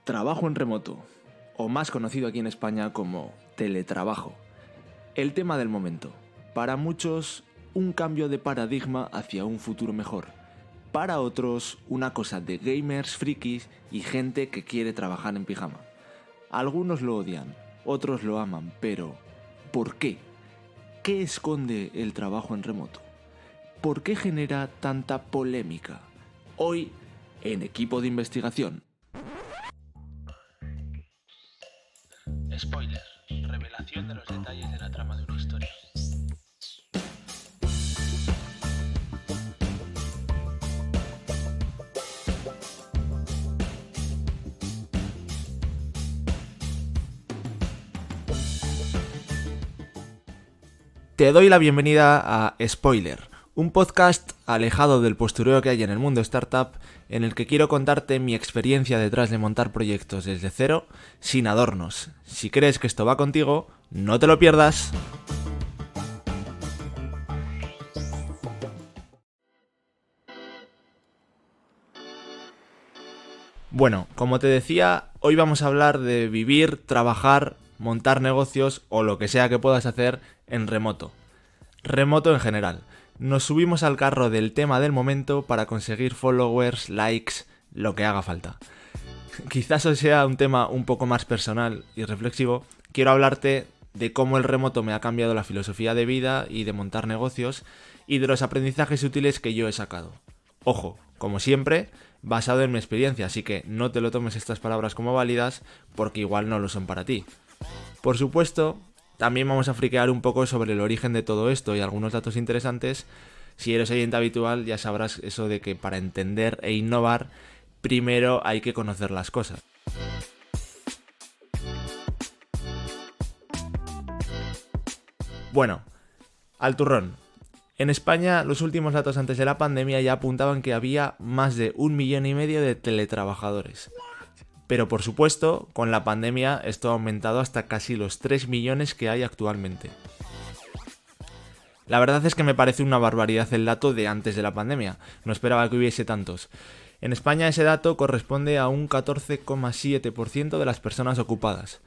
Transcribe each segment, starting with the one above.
Trabajo en remoto, o más conocido aquí en España como teletrabajo. El tema del momento. Para muchos, un cambio de paradigma hacia un futuro mejor. Para otros, una cosa de gamers, frikis y gente que quiere trabajar en pijama. Algunos lo odian, otros lo aman, pero ¿por qué? ¿Qué esconde el trabajo en remoto? ¿Por qué genera tanta polémica? Hoy, en Equipo de Investigación. Spoiler, revelación de los detalles de la trama de una historia. Te doy la bienvenida a Spoiler, un podcast alejado del postureo que hay en el mundo startup, en el que quiero contarte mi experiencia detrás de montar proyectos desde cero, sin adornos. Si crees que esto va contigo, no te lo pierdas. Bueno, como te decía, hoy vamos a hablar de vivir, trabajar, montar negocios o lo que sea que puedas hacer en remoto. Remoto en general. Nos subimos al carro del tema del momento para conseguir followers, likes, lo que haga falta. Quizás hoy sea un tema un poco más personal y reflexivo. Quiero hablarte de cómo el remoto me ha cambiado la filosofía de vida y de montar negocios y de los aprendizajes útiles que yo he sacado. Ojo, como siempre, basado en mi experiencia, así que no te lo tomes estas palabras como válidas porque igual no lo son para ti. Por supuesto, también vamos a friquear un poco sobre el origen de todo esto y algunos datos interesantes. Si eres oyente habitual ya sabrás eso de que para entender e innovar, primero hay que conocer las cosas. Bueno, al turrón. En España, los últimos datos antes de la pandemia ya apuntaban que había más de 1,5 millones de teletrabajadores. Pero por supuesto, con la pandemia esto ha aumentado hasta casi los 3 millones que hay actualmente. La verdad es que me parece una barbaridad el dato de antes de la pandemia, no esperaba que hubiese tantos. En España ese dato corresponde a un 14,7% de las personas ocupadas,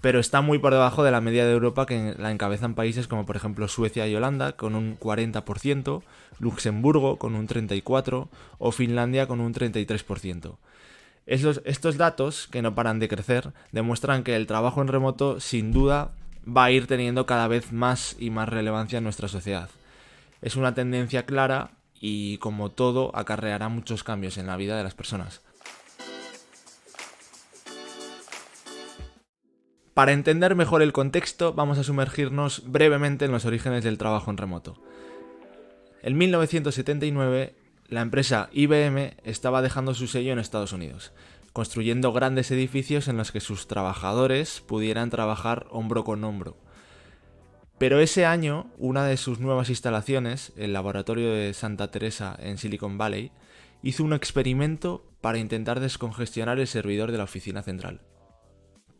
pero está muy por debajo de la media de Europa que la encabezan países como por ejemplo Suecia y Holanda con un 40%, Luxemburgo con un 34% o Finlandia con un 33%. Estos datos, que no paran de crecer, demuestran que el trabajo en remoto sin duda va a ir teniendo cada vez más y más relevancia en nuestra sociedad. Es una tendencia clara y, como todo, acarreará muchos cambios en la vida de las personas. Para entender mejor el contexto, vamos a sumergirnos brevemente en los orígenes del trabajo en remoto. En 1979, la empresa IBM estaba dejando su sello en Estados Unidos, construyendo grandes edificios en los que sus trabajadores pudieran trabajar hombro con hombro. Pero ese año, una de sus nuevas instalaciones, el laboratorio de Santa Teresa en Silicon Valley, hizo un experimento para intentar descongestionar el servidor de la oficina central.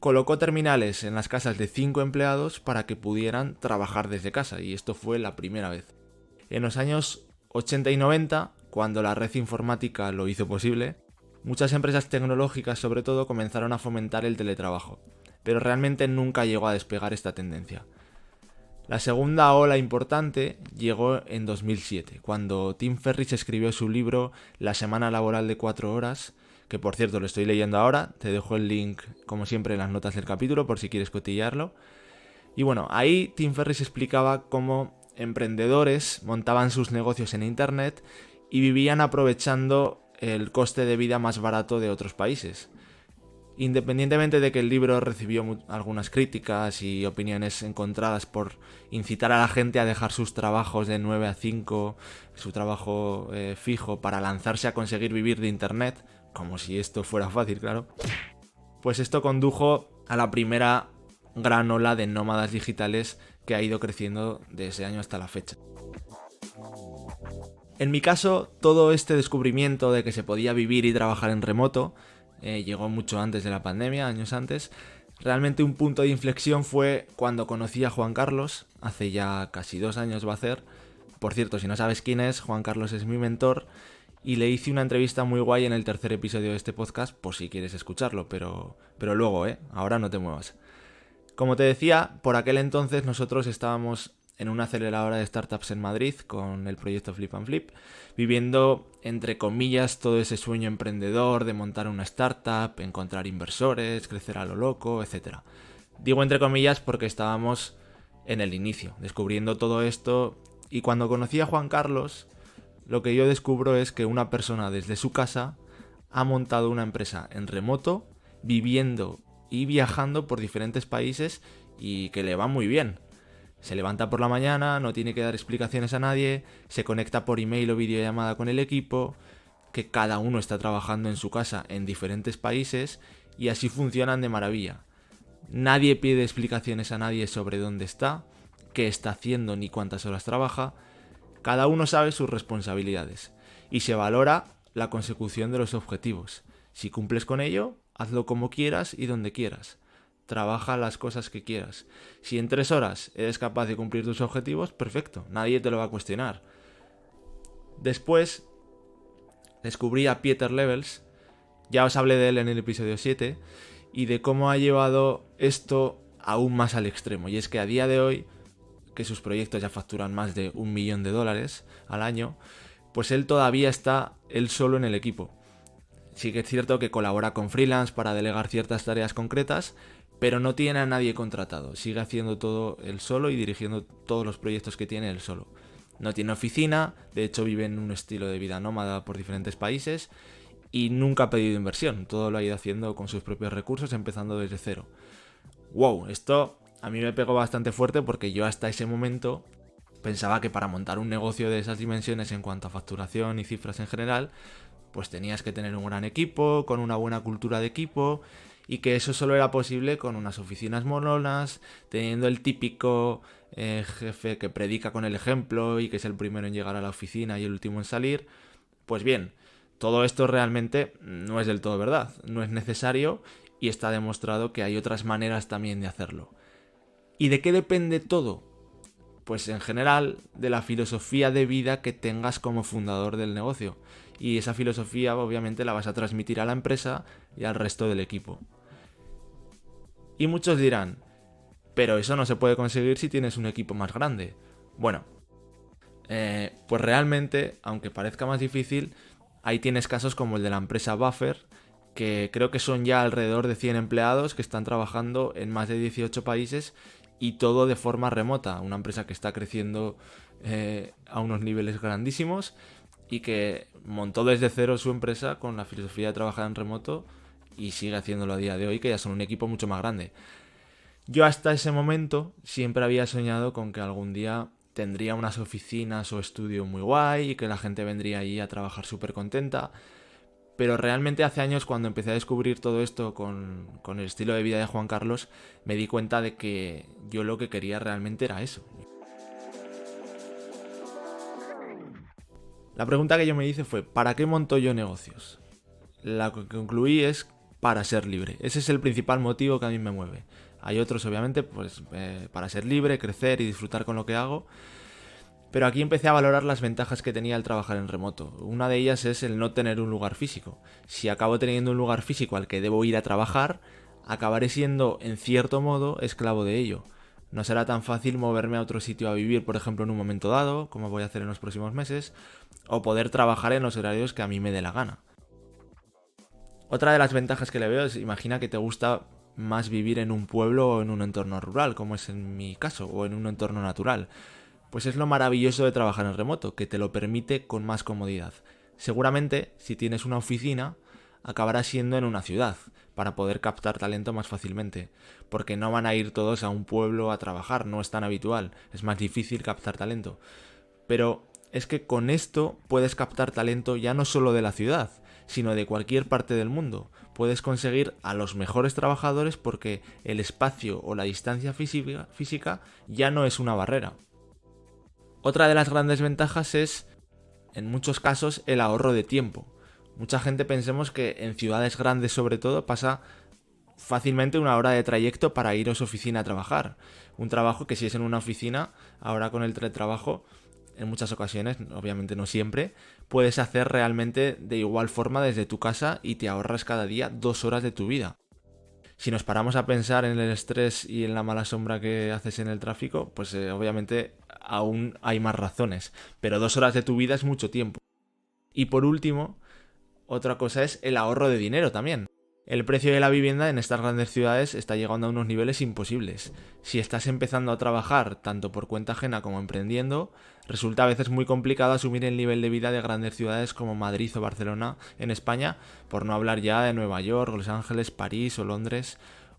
Colocó terminales en las casas de 5 empleados para que pudieran trabajar desde casa, y esto fue la primera vez. En los años 80 y 90, cuando la red informática lo hizo posible, muchas empresas tecnológicas sobre todo comenzaron a fomentar el teletrabajo, pero realmente nunca llegó a despegar esta tendencia. La segunda ola importante llegó en 2007, cuando Tim Ferriss escribió su libro La semana laboral de 4 horas, que por cierto lo estoy leyendo ahora, te dejo el link como siempre en las notas del capítulo por si quieres cotillarlo. Y bueno, ahí Tim Ferriss explicaba cómo emprendedores montaban sus negocios en internet y vivían aprovechando el coste de vida más barato de otros países. Independientemente de que el libro recibió algunas críticas y opiniones encontradas por incitar a la gente a dejar sus trabajos de 9 a 5, su trabajo fijo, para lanzarse a conseguir vivir de internet, como si esto fuera fácil, claro, pues esto condujo a la primera gran ola de nómadas digitales que ha ido creciendo de ese año hasta la fecha. En mi caso, todo este descubrimiento de que se podía vivir y trabajar en remoto llegó mucho antes de la pandemia, años antes. Realmente un punto de inflexión fue cuando conocí a Juan Carlos, hace ya casi 2 años va a ser. Por cierto, si no sabes quién es, Juan Carlos es mi mentor y le hice una entrevista muy guay en el tercer episodio de este podcast, por si quieres escucharlo, pero luego, ahora no te muevas. Como te decía, por aquel entonces nosotros estábamos en una aceleradora de startups en Madrid con el proyecto Flip and Flip, viviendo, entre comillas, todo ese sueño emprendedor de montar una startup, encontrar inversores, crecer a lo loco, etc. Digo entre comillas porque estábamos en el inicio, descubriendo todo esto, y cuando conocí a Juan Carlos, lo que yo descubro es que una persona desde su casa ha montado una empresa en remoto, viviendo y viajando por diferentes países y que le va muy bien. Se levanta por la mañana, no tiene que dar explicaciones a nadie, se conecta por email o videollamada con el equipo, que cada uno está trabajando en su casa en diferentes países y así funcionan de maravilla. Nadie pide explicaciones a nadie sobre dónde está, qué está haciendo ni cuántas horas trabaja. Cada uno sabe sus responsabilidades y se valora la consecución de los objetivos. Si cumples con ello, hazlo como quieras y donde quieras. Trabaja las cosas que quieras. Si en 3 horas eres capaz de cumplir tus objetivos, perfecto, nadie te lo va a cuestionar. Después descubrí a Pieter Levels, ya os hablé de él en el episodio 7, y de cómo ha llevado esto aún más al extremo. Y es que a día de hoy, que sus proyectos ya facturan más de $1 millón al año, pues él todavía está él solo en el equipo. Sí que es cierto que colabora con freelance para delegar ciertas tareas concretas, pero no tiene a nadie contratado. Sigue haciendo todo él solo y dirigiendo todos los proyectos que tiene él solo. No tiene oficina, de hecho vive en un estilo de vida nómada por diferentes países y nunca ha pedido inversión. Todo lo ha ido haciendo con sus propios recursos, empezando desde cero. ¡Wow! Esto a mí me pegó bastante fuerte porque yo hasta ese momento pensaba que para montar un negocio de esas dimensiones en cuanto a facturación y cifras en general, pues tenías que tener un gran equipo, con una buena cultura de equipo, y que eso solo era posible con unas oficinas molonas, teniendo el típico jefe que predica con el ejemplo y que es el primero en llegar a la oficina y el último en salir. Pues bien, todo esto realmente no es del todo verdad, no es necesario y está demostrado que hay otras maneras también de hacerlo. ¿Y de qué depende todo? Pues en general de la filosofía de vida que tengas como fundador del negocio. Y esa filosofía obviamente la vas a transmitir a la empresa y al resto del equipo. Y muchos dirán, pero eso no se puede conseguir si tienes un equipo más grande. Bueno, pues realmente, aunque parezca más difícil, ahí tienes casos como el de la empresa Buffer, que creo que son ya alrededor de 100 empleados que están trabajando en más de 18 países y todo de forma remota. Una empresa que está creciendo a unos niveles grandísimos y que montó desde cero su empresa con la filosofía de trabajar en remoto y sigue haciéndolo a día de hoy, que ya son un equipo mucho más grande. Yo hasta ese momento siempre había soñado con que algún día tendría unas oficinas o estudio muy guay y que la gente vendría ahí a trabajar súper contenta. Pero realmente hace años, cuando empecé a descubrir todo esto con el estilo de vida de Juan Carlos, me di cuenta de que yo lo que quería realmente era eso. La pregunta que yo me hice fue, ¿para qué monto yo negocios? La que concluí es para ser libre. Ese es el principal motivo que a mí me mueve. Hay otros, obviamente, pues para ser libre, crecer y disfrutar con lo que hago. Pero aquí empecé a valorar las ventajas que tenía el trabajar en remoto. Una de ellas es el no tener un lugar físico. Si acabo teniendo un lugar físico al que debo ir a trabajar, acabaré siendo, en cierto modo, esclavo de ello. No será tan fácil moverme a otro sitio a vivir, por ejemplo, en un momento dado, como voy a hacer en los próximos meses, o poder trabajar en los horarios que a mí me dé la gana. Otra de las ventajas que le veo es, imagina que te gusta más vivir en un pueblo o en un entorno rural, como es en mi caso, o en un entorno natural. Pues es lo maravilloso de trabajar en remoto, que te lo permite con más comodidad. Seguramente, si tienes una oficina, acabarás siendo en una ciudad, para poder captar talento más fácilmente, porque no van a ir todos a un pueblo a trabajar, no es tan habitual, es más difícil captar talento. Pero es que con esto puedes captar talento ya no solo de la ciudad, sino de cualquier parte del mundo. Puedes conseguir a los mejores trabajadores porque el espacio o la distancia física ya no es una barrera. Otra de las grandes ventajas es, en muchos casos, el ahorro de tiempo. Mucha gente pensemos que en ciudades grandes sobre todo pasa fácilmente 1 hora de trayecto para ir a su oficina a trabajar. Un trabajo que si es en una oficina, ahora con el teletrabajo, en muchas ocasiones, obviamente no siempre, puedes hacer realmente de igual forma desde tu casa y te ahorras cada día 2 horas de tu vida. Si nos paramos a pensar en el estrés y en la mala sombra que haces en el tráfico, pues obviamente aún hay más razones. Pero 2 horas de tu vida es mucho tiempo. Y por último, otra cosa es el ahorro de dinero también. El precio de la vivienda en estas grandes ciudades está llegando a unos niveles imposibles. Si estás empezando a trabajar tanto por cuenta ajena como emprendiendo, resulta a veces muy complicado asumir el nivel de vida de grandes ciudades como Madrid o Barcelona en España, por no hablar ya de Nueva York, Los Ángeles, París o Londres,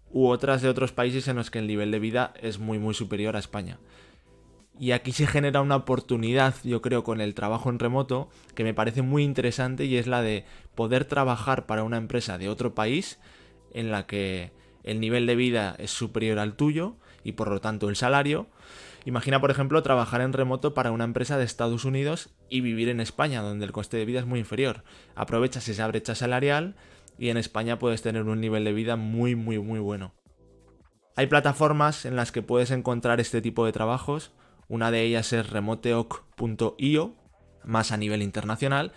u otras de otros países en los que el nivel de vida es muy superior a España. Y aquí se genera una oportunidad, yo creo, con el trabajo en remoto, que me parece muy interesante, y es la de poder trabajar para una empresa de otro país en la que el nivel de vida es superior al tuyo y por lo tanto el salario. Imagina, por ejemplo, trabajar en remoto para una empresa de Estados Unidos y vivir en España, donde el coste de vida es muy inferior. Aprovechas esa brecha salarial y en España puedes tener un nivel de vida muy bueno. Hay plataformas en las que puedes encontrar este tipo de trabajos. Una de ellas es remoteok.io, más a nivel internacional,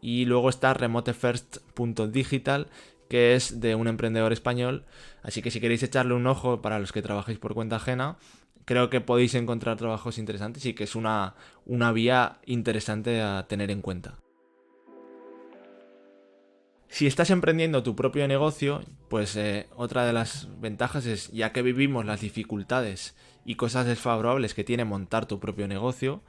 y luego está remotefirst.digital, que es de un emprendedor español, así que si queréis echarle un ojo para los que trabajéis por cuenta ajena, creo que podéis encontrar trabajos interesantes y que es una vía interesante a tener en cuenta. Si estás emprendiendo tu propio negocio, pues otra de las ventajas es, ya que vivimos las dificultades y cosas desfavorables que tiene montar tu propio negocio,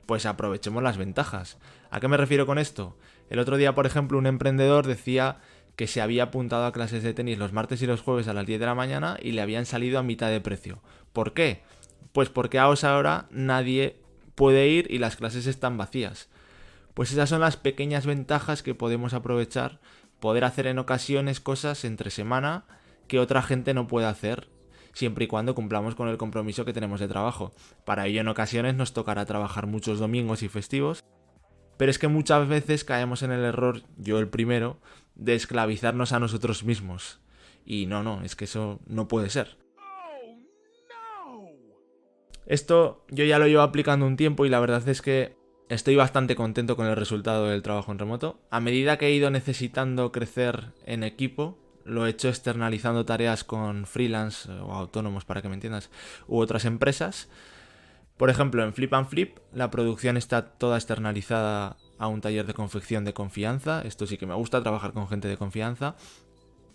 pues aprovechemos las ventajas. ¿A qué me refiero con esto? El otro día, por ejemplo, un emprendedor decía que se había apuntado a clases de tenis los martes y los jueves a las 10 de la mañana y le habían salido a mitad de precio. ¿Por qué? Pues porque a esa hora nadie puede ir y las clases están vacías. Pues esas son las pequeñas ventajas que podemos aprovechar, poder hacer en ocasiones cosas entre semana que otra gente no puede hacer, siempre y cuando cumplamos con el compromiso que tenemos de trabajo. Para ello en ocasiones nos tocará trabajar muchos domingos y festivos, pero es que muchas veces caemos en el error, yo el primero, de esclavizarnos a nosotros mismos. Y no, es que eso no puede ser. Esto yo ya lo llevo aplicando un tiempo y la verdad es que estoy bastante contento con el resultado del trabajo en remoto. A medida que he ido necesitando crecer en equipo, lo he hecho externalizando tareas con freelance o autónomos, para que me entiendas, u otras empresas. Por ejemplo, en Flip and Flip la producción está toda externalizada a un taller de confección de confianza. Esto sí que me gusta, trabajar con gente de confianza.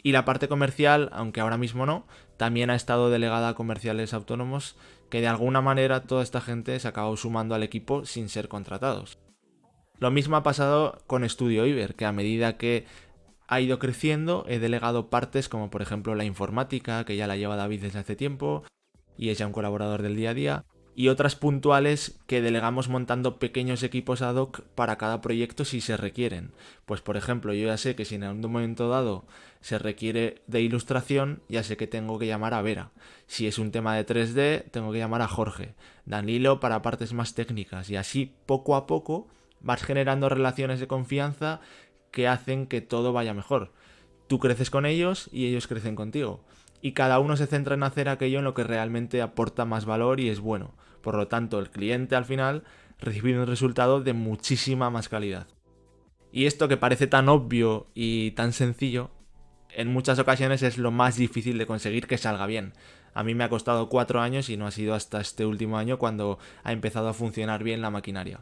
Y la parte comercial, aunque ahora mismo no, también ha estado delegada a comerciales autónomos, que de alguna manera toda esta gente se ha acabado sumando al equipo sin ser contratados. Lo mismo ha pasado con Estudio Iber, que a medida que ha ido creciendo he delegado partes como por ejemplo la informática, que ya la lleva David desde hace tiempo y es ya un colaborador del día a día, y otras puntuales que delegamos montando pequeños equipos ad hoc para cada proyecto si se requieren. Pues por ejemplo, yo ya sé que si en un momento dado se requiere de ilustración, ya sé que tengo que llamar a Vera. Si es un tema de 3D, tengo que llamar a Jorge. Danilo para partes más técnicas, y así poco a poco vas generando relaciones de confianza que hacen que todo vaya mejor. Tú creces con ellos y ellos crecen contigo. Y cada uno se centra en hacer aquello en lo que realmente aporta más valor y es bueno. Por lo tanto, el cliente al final recibe un resultado de muchísima más calidad. Y esto que parece tan obvio y tan sencillo, en muchas ocasiones es lo más difícil de conseguir que salga bien. A mí me ha costado 4 años y no ha sido hasta este último año cuando ha empezado a funcionar bien la maquinaria.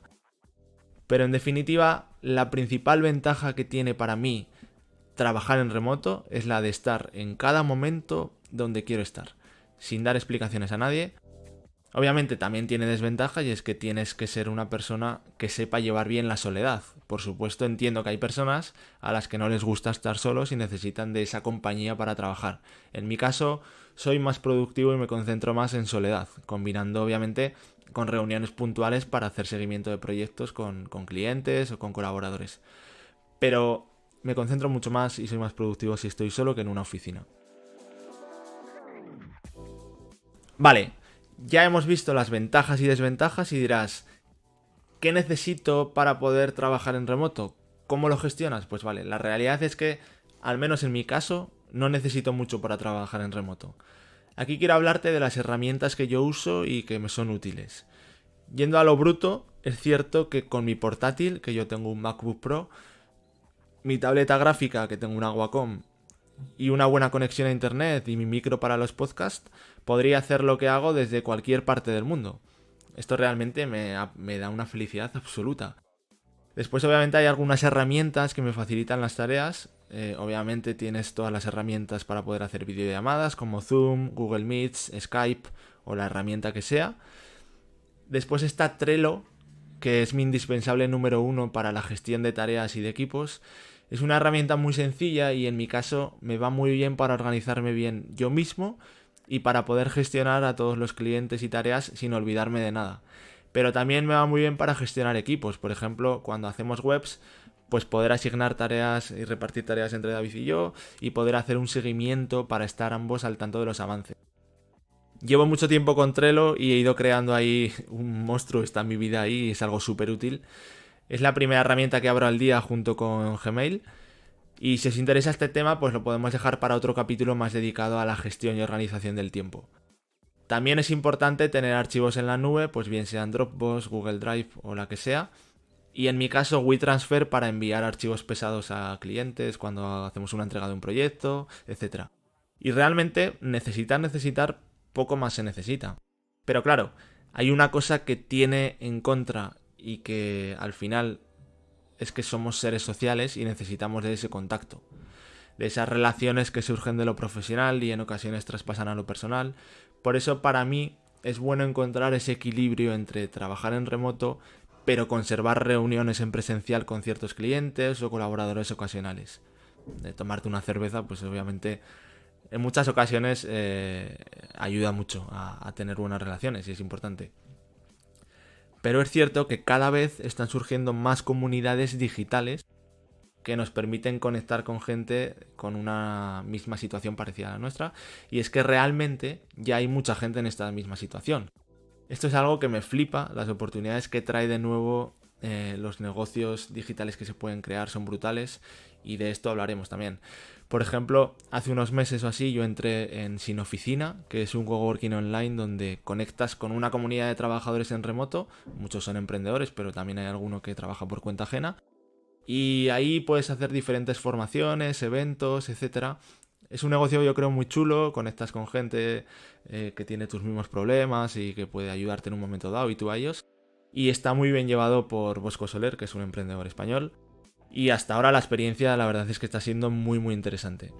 Pero en definitiva, la principal ventaja que tiene para mí trabajar en remoto es la de estar en cada momento donde quiero estar, sin dar explicaciones a nadie. Obviamente también tiene desventajas, y es que tienes que ser una persona que sepa llevar bien la soledad. Por supuesto, entiendo que hay personas a las que no les gusta estar solos y necesitan de esa compañía para trabajar. En mi caso, soy más productivo y me concentro más en soledad, combinando obviamente con reuniones puntuales para hacer seguimiento de proyectos con clientes o con colaboradores. Pero me concentro mucho más y soy más productivo si estoy solo que en una oficina. Vale, ya hemos visto las ventajas y desventajas y dirás, ¿qué necesito para poder trabajar en remoto? ¿Cómo lo gestionas? Pues vale, la realidad es que, al menos en mi caso, no necesito mucho para trabajar en remoto. Aquí quiero hablarte de las herramientas que yo uso y que me son útiles. Yendo a lo bruto, es cierto que con mi portátil, que yo tengo un MacBook Pro, mi tableta gráfica, que tengo una Wacom, y una buena conexión a internet y mi micro para los podcasts, podría hacer lo que hago desde cualquier parte del mundo. Esto realmente me da una felicidad absoluta. Después obviamente hay algunas herramientas que me facilitan las tareas. Obviamente tienes todas las herramientas para poder hacer videollamadas como Zoom, Google Meets, Skype o la herramienta que sea. Después está Trello, que es mi indispensable número uno para la gestión de tareas y de equipos. Es una herramienta muy sencilla y en mi caso me va muy bien para organizarme bien yo mismo y para poder gestionar a todos los clientes y tareas sin olvidarme de nada. Pero también me va muy bien para gestionar equipos. Por ejemplo, cuando hacemos webs, pues poder asignar tareas y repartir tareas entre David y yo y poder hacer un seguimiento para estar ambos al tanto de los avances. Llevo mucho tiempo con Trello y he ido creando ahí un monstruo, está en mi vida ahí y es algo súper útil. Es la primera herramienta que abro al día junto con Gmail. Y si os interesa este tema, pues lo podemos dejar para otro capítulo más dedicado a la gestión y organización del tiempo. También es importante tener archivos en la nube, pues bien sean Dropbox, Google Drive o la que sea. Y en mi caso WeTransfer para enviar archivos pesados a clientes cuando hacemos una entrega de un proyecto, etc. Y realmente necesitar, poco más se necesita. Pero claro, hay una cosa que tiene en contra y que al final es que somos seres sociales y necesitamos de ese contacto, de esas relaciones que surgen de lo profesional y en ocasiones traspasan a lo personal. Por eso para mí es bueno encontrar ese equilibrio entre trabajar en remoto pero conservar reuniones en presencial con ciertos clientes o colaboradores ocasionales. De tomarte una cerveza, pues obviamente en muchas ocasiones ayuda mucho a tener buenas relaciones y es importante. Pero es cierto que cada vez están surgiendo más comunidades digitales que nos permiten conectar con gente con una misma situación parecida a la nuestra, y es que realmente ya hay mucha gente en esta misma situación. Esto es algo que me flipa, las oportunidades que trae de nuevo los negocios digitales que se pueden crear son brutales y de esto hablaremos también. Por ejemplo, hace unos meses o así yo entré en Sin Oficina, que es un coworking online donde conectas con una comunidad de trabajadores en remoto, muchos son emprendedores, pero también hay alguno que trabaja por cuenta ajena, y ahí puedes hacer diferentes formaciones, eventos, etcétera. Es un negocio yo creo muy chulo, conectas con gente que tiene tus mismos problemas y que puede ayudarte en un momento dado y tú a ellos. Y está muy bien llevado por Bosco Soler, que es un emprendedor español. Y hasta ahora la experiencia la verdad es que está siendo muy muy interesante.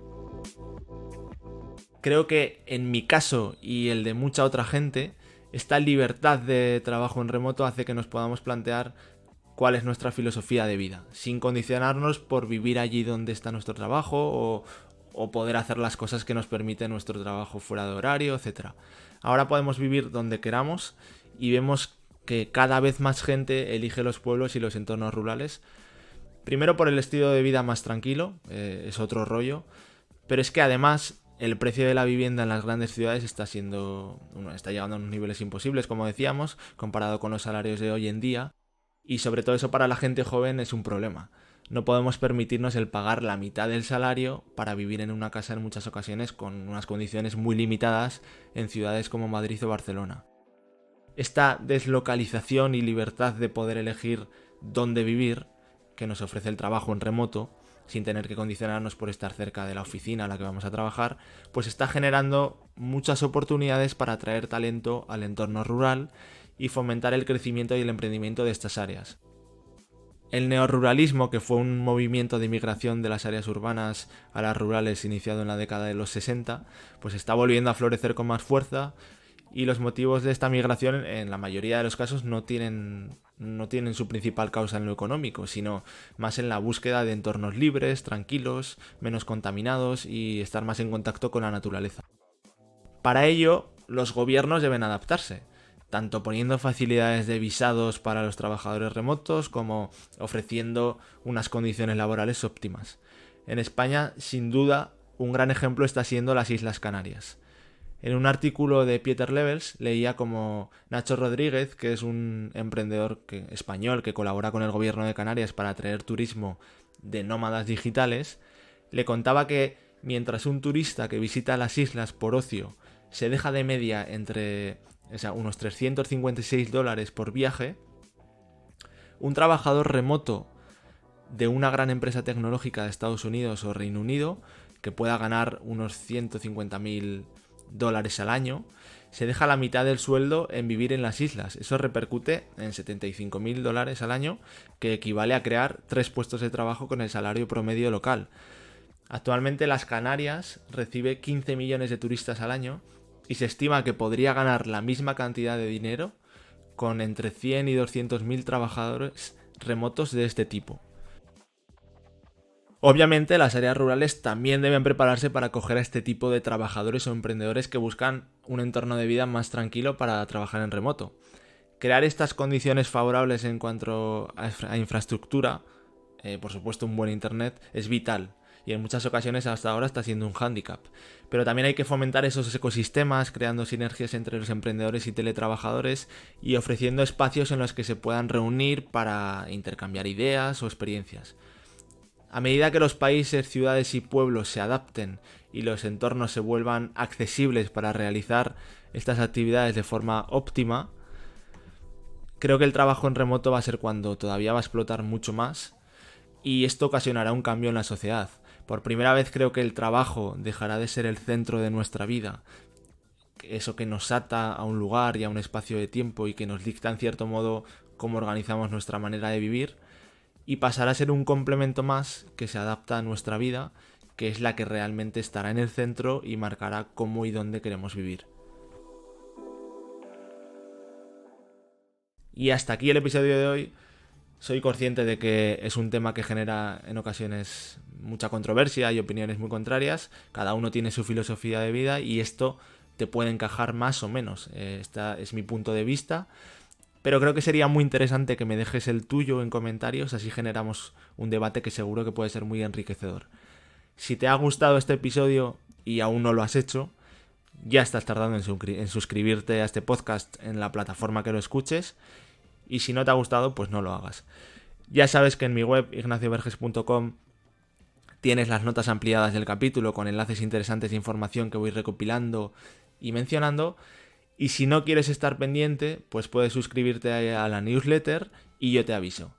Creo que en mi caso y el de mucha otra gente, esta libertad de trabajo en remoto hace que nos podamos plantear cuál es nuestra filosofía de vida, sin condicionarnos por vivir allí donde está nuestro trabajo o poder hacer las cosas que nos permite nuestro trabajo fuera de horario, etc. Ahora podemos vivir donde queramos y vemos que cada vez más gente elige los pueblos y los entornos rurales. Primero por el estilo de vida más tranquilo, es otro rollo, pero es que además el precio de la vivienda en las grandes ciudades está llegando a unos niveles imposibles, como decíamos, comparado con los salarios de hoy en día. Y sobre todo eso para la gente joven es un problema. No podemos permitirnos el pagar la mitad del salario para vivir en una casa en muchas ocasiones con unas condiciones muy limitadas en ciudades como Madrid o Barcelona. Esta deslocalización y libertad de poder elegir dónde vivir, que nos ofrece el trabajo en remoto, sin tener que condicionarnos por estar cerca de la oficina a la que vamos a trabajar, pues está generando muchas oportunidades para atraer talento al entorno rural y fomentar el crecimiento y el emprendimiento de estas áreas. El neoruralismo, que fue un movimiento de migración de las áreas urbanas a las rurales iniciado en la década de los 60, pues está volviendo a florecer con más fuerza y los motivos de esta migración en la mayoría de los casos no tienen su principal causa en lo económico, sino más en la búsqueda de entornos libres, tranquilos, menos contaminados y estar más en contacto con la naturaleza. Para ello, los gobiernos deben adaptarse, tanto poniendo facilidades de visados para los trabajadores remotos como ofreciendo unas condiciones laborales óptimas. En España, sin duda, un gran ejemplo está siendo las Islas Canarias. En un artículo de Pieter Levels leía como Nacho Rodríguez, que es un emprendedor español que colabora con el gobierno de Canarias para atraer turismo de nómadas digitales, le contaba que mientras un turista que visita las islas por ocio se deja de media entre o sea, unos $356 por viaje, un trabajador remoto de una gran empresa tecnológica de Estados Unidos o Reino Unido, que pueda ganar unos $150.000 al año, se deja la mitad del sueldo en vivir en las islas. Eso repercute en $75.000 al año, que equivale a crear 3 puestos de trabajo con el salario promedio local. Actualmente las Canarias recibe 15 millones de turistas al año y se estima que podría ganar la misma cantidad de dinero con entre 100 y 200.000 trabajadores remotos de este tipo. Obviamente las áreas rurales también deben prepararse para acoger a este tipo de trabajadores o emprendedores que buscan un entorno de vida más tranquilo para trabajar en remoto. Crear estas condiciones favorables en cuanto a infraestructura, por supuesto un buen internet, es vital y en muchas ocasiones hasta ahora está siendo un hándicap. Pero también hay que fomentar esos ecosistemas, creando sinergias entre los emprendedores y teletrabajadores y ofreciendo espacios en los que se puedan reunir para intercambiar ideas o experiencias. A medida que los países, ciudades y pueblos se adapten y los entornos se vuelvan accesibles para realizar estas actividades de forma óptima, creo que el trabajo en remoto va a ser cuando todavía va a explotar mucho más y esto ocasionará un cambio en la sociedad. Por primera vez creo que el trabajo dejará de ser el centro de nuestra vida, eso que nos ata a un lugar y a un espacio de tiempo y que nos dicta en cierto modo cómo organizamos nuestra manera de vivir, y pasará a ser un complemento más que se adapta a nuestra vida, que es la que realmente estará en el centro y marcará cómo y dónde queremos vivir. Y hasta aquí el episodio de hoy. Soy consciente de que es un tema que genera en ocasiones mucha controversia y opiniones muy contrarias. Cada uno tiene su filosofía de vida y esto te puede encajar más o menos. Este es mi punto de vista. Pero creo que sería muy interesante que me dejes el tuyo en comentarios, así generamos un debate que seguro que puede ser muy enriquecedor. Si te ha gustado este episodio y aún no lo has hecho, ya estás tardando en suscribirte a este podcast en la plataforma que lo escuches, y si no te ha gustado, pues no lo hagas. Ya sabes que en mi web ignacioverges.com tienes las notas ampliadas del capítulo con enlaces interesantes de información que voy recopilando y mencionando. Y si no quieres estar pendiente, pues puedes suscribirte a la newsletter y yo te aviso.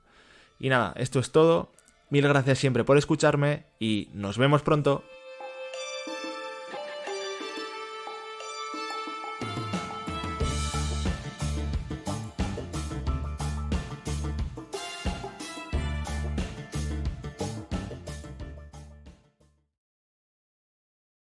Y nada, esto es todo. Mil gracias siempre por escucharme y nos vemos pronto.